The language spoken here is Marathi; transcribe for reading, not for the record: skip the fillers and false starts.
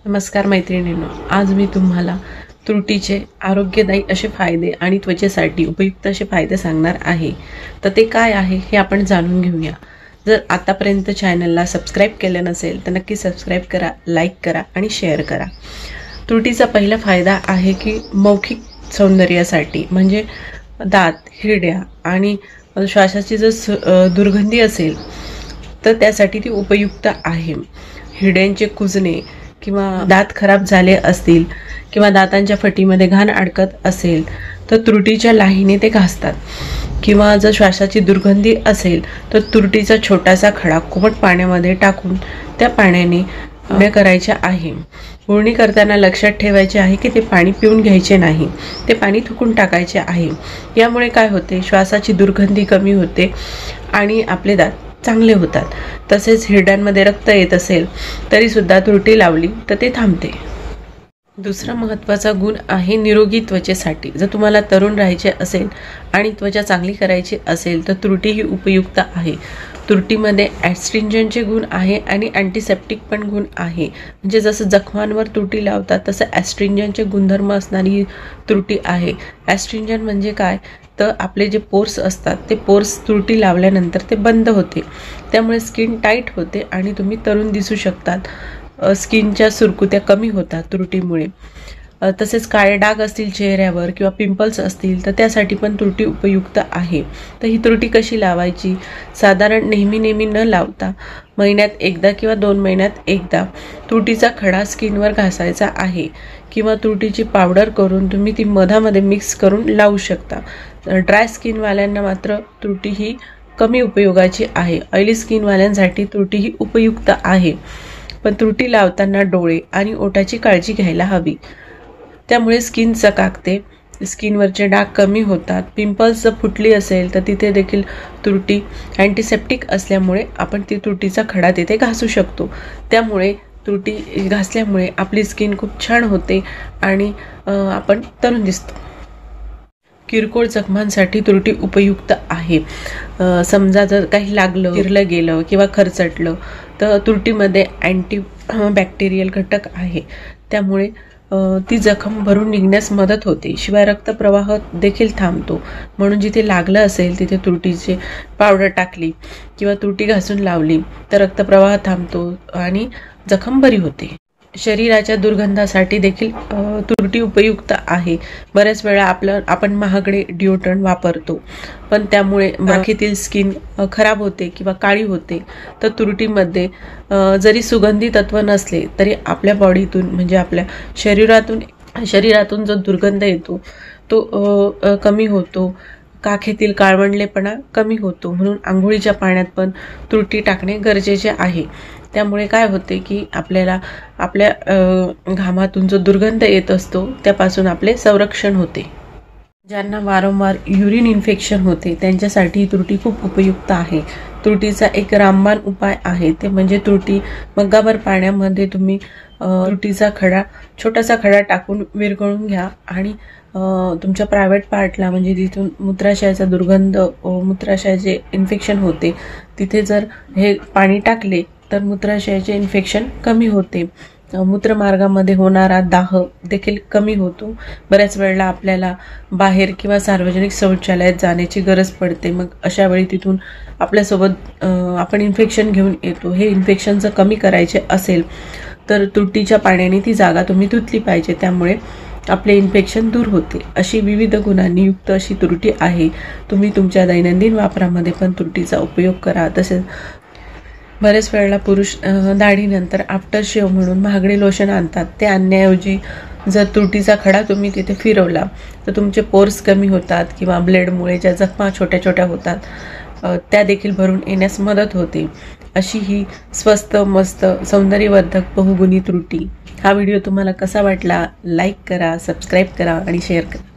नमस्कार मैत्रिणींनो, आज मी तुम्हाला त्रुटीचे आरोग्यदायी असे फायदे आणि त्वचेसाठी उपयुक्त असे फायदे सांगणार आहे। तर ते काय आहे हे आपण जाणून घेऊया। जर आतापर्यंत चॅनलला सबस्क्राइब केलं नसेल तर नक्की सबस्क्राइब करा, लाईक करा आणि शेअर करा। त्रुटीचा पहिला फायदा आहे की मौखिक सौंदर्यासाठी, म्हणजे दात, हिरड्या आणि श्वासाची जर दुर्गंधी असेल तर त्यासाठी ती उपयुक्त आहे। हिरड्यांचे कुजणे किंवा दात खराब झाले असतील किंवा दातांच्या फटीमध्ये घाण अडकत असेल तर तुरटीच्या लाहीने ते घासतात। किंवा जर श्वासाची दुर्गंधी असेल तर तुरटीचा छोटासा खडा कोमट पाण्यामध्ये टाकून त्या पाण्याने गुळण्या करायच्या आहे। गुळणी करताना लक्षात ठेवायचे आहे की ते पाणी पिऊन घ्यायचे नाही, ते पाणी थुकून टाकायचे आहे। यामुळे काय होते, श्वासाची दुर्गंधी कमी होते आणि आपले दात चांगले होतात। तसेच हिरड्यांमध्ये रक्त येत असेल तरी सुद्धा तुरटी लावली तर ते थांबते। दुसरा महत्त्वाचा गुण आहे निरोगी त्वचेसाठी। जर तुम्हाला तरुण राहायचे असेल आणि त्वचा चांगली करायची असेल तर तुरटी ही उपयुक्त आहे। तुरटीमध्ये ॲस्ट्रिंजनचे गुण आहे आणि अँटीसेप्टिक पण गुण आहे। म्हणजे जसं जखमांवर तुरटी लावतात तसं ॲस्ट्रिंजनचे गुणधर्म असणारी तुरटी आहे। ॲस्ट्रिंजन म्हणजे काय, तर आपले जे पोर्स असतात ते पोर्स तुरटी लावल्यानंतर ते बंद होते, त्यामुळे स्किन टाईट होते आणि तुम्ही तरुण दिसू शकतात। स्किनच्या सुरकुत्या कमी होतात तुरटीमुळे। तसेच काळे डाग असतील चेहऱ्यावर किंवा पिंपल्स असतील तर त्यासाठी पण तुरटी उपयुक्त आहे। तर ही तुरटी कशी लावायची, साधारण नेहमी न लावता महिन्यात एकदा किंवा 2 महिन्यात एकदा तुरटीचा खडा स्किनवर घासायचा आहे किंवा तुरटीची पावडर करून तुम्ही ती मधामध्ये मिक्स करून लावू शकता। ड्राय स्किनवाल्यांना मात्र तुरटी ही कमी उपयोगाची आहे। ऑइली स्किनवाल्यांसाठी तुरटी ही उपयुक्त आहे, पण तुरटी लावताना डोळे आणि ओठाची काळजी घ्यायला हवी। त्यामुळे स्किन चकाकते, स्किनवरचे डाग कमी होतात। पिंपल्स जर फुटली असेल तर तिथे देखील तुरटी अँटीसेप्टिक असल्यामुळे आपण ती तुरटीचा खडा तिथे घासू शकतो। त्यामुळे तुरटी घासल्यामुळे आपली स्किन खूप छान होते आणि आपण तरुण दिसतो। किरकोळ जखमांसाठी तुरटी उपयुक्त आहे। समजा जर काही लागलं, चिरलं गेलं किंवा खरचटलं तर तुरटीमध्ये अँटी बॅक्टेरियल घटक आहे, त्यामुळे ती जखम भरून निघण्यास मदत होते। शिवाय रक्तप्रवाह देखील थांबतो। म्हणून जिथे लागलं असेल तिथे तुरटीचे पावडर टाकली किंवा तुरटी घासून लावली तर रक्तप्रवाह थांबतो आणि जखम बरी होते। शरीराच्या दुर्गंधासाठी देखील तुरटी उपयुक्त आहे। बऱ्याच वेळा आपण महागडे डिओड्रंट वापरतो, पण त्यामुळे नाकीतील स्किन खराब होते किंवा काळी होते। तर तुरटीमध्ये जरी सुगंधी तत्व नसले तरी आपल्या बॉडीतून, म्हणजे आपल्या शरीरातून जो दुर्गंध येतो तो कमी होतो। काखेतील काळवंडलेपणा कमी होतो। म्हणून आंघोळीच्या पाण्यात पण तुरटी टाकणे गरजेचे आहे। त्यामुळे काय होते की आपल्याला आपल्या घामातून जो दुर्गंध येत असतो त्यापासून आपले संरक्षण होते। ज्यांना वारंवार युरिन इन्फेक्शन होते त्यांच्यासाठी तुरटी खूप उपयुक्त आहे। तुरटीचा एक रामबाण उपाय आहे, ते म्हणजे तुरटी मग्गाभर पाण्यामध्ये तुम्ही तुरटीचा खडा, छोटासा खडा टाकून विरघळून घ्या आणि तुमच्या प्रायव्हेट पार्टला, म्हणजे जिथून मूत्राशयाचा दुर्गंध, मूत्राशयाचे इन्फेक्शन होते तिथे जर हे पाणी टाकले तर मूत्राशयाचे इन्फेक्शन कमी होते। मूत्रमार्गामध्ये होणारा दाह देखील कमी होतो। बऱ्याच वेळेला आपल्याला बाहेर किंवा सार्वजनिक शौचालयात जाण्याची गरज पडते, मग अशा वेळी तिथून आपल्यासोबत आपण इन्फेक्शन घेऊन येतो। हे इन्फेक्शन जर कमी करायचे असेल तर तुरटीच्या पाण्याने ती जागा तुम्ही धुतली पाहिजे, त्यामुळे आपले इन्फेक्शन दूर होते। अशी विविध गुणांनी युक्त अशी तुरटी आहे। तुम्ही तुमच्या दैनंदिन वापरामध्ये पण तुरटीचा उपयोग करा। तसेच बरेच वेळेला पुरुष दाढीनंतर आफ्टर शेव म्हणून महागडे लोशन आणतात, ते आणण्याऐवजी जर तुरटीचा खडा तुम्ही तिथे फिरवला तर तुमचे पोर्स कमी होतात किंवा ब्लेडमुळे ज्या जखमा छोट्या छोट्या होतात त्या देखील भरून येण्यास मदत होते। अशी ही स्वस्त, मस्त, सौंदर्यवर्धक बहुगुणी तुरटी। हा व्हिडिओ तुम्हाला कसा वाटला, लाईक करा, सबस्क्राईब करा आणि शेअर करा।